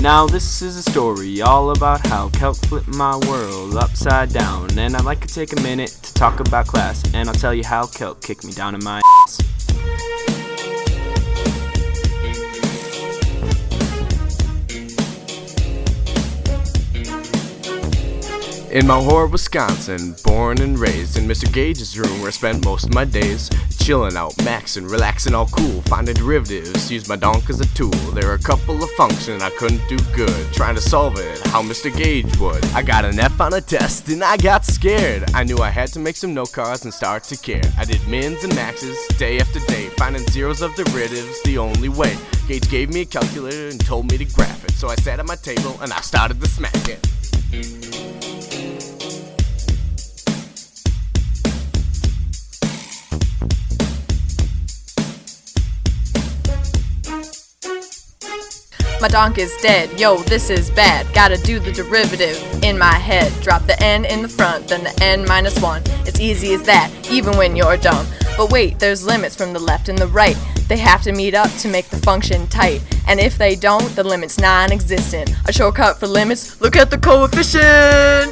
Now this is a story all about how Calc flipped my world upside down. And I'd like to take a minute to talk about class, and I'll tell you how Calc kicked me down in my ass. In Malheur, Wisconsin, born and raised in Mr. Gage's room where I spent most of my days. Chilling out, maxing, relaxing, all cool, finding derivatives, use my donk as a tool. There were a couple of functions I couldn't do good, trying to solve it how Mr. Gage would. I got an F on a test and I got scared. I knew I had to make some note cards and start to care. I did mins and maxes, day after day, finding zeros of derivatives the only way. Gage gave me a calculator and told me to graph it, so I sat at my table and I started to smack it. My donk is dead, yo, this is bad. Gotta do the derivative in my head. Drop the n in the front, then the n minus 1. It's easy as that, even when you're dumb. But wait, there's limits from the left and the right. They have to meet up to make the function tight. And if they don't, the limit's non-existent. A shortcut for limits, look at the coefficient!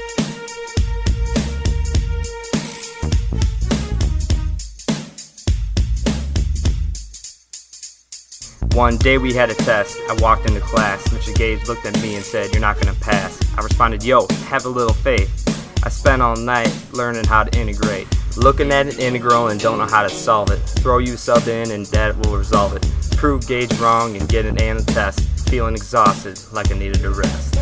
One day we had a test. I walked into class. Mr. Gage looked at me and said, "You're not gonna pass." I responded, "Yo, have a little faith." I spent all night learning how to integrate, looking at an integral and don't know how to solve it. Throw you sub in and that will resolve it. Prove Gage wrong and get an A on the test. Feeling exhausted like I needed a rest.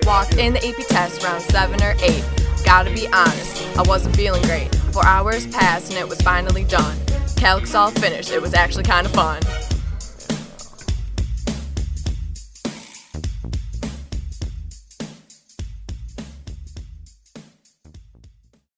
Walked in the AP test round 7 or 8. Gotta be honest, I wasn't feeling great. 4 hours passed and it was finally done. Calc's all finished, it was actually kinda fun.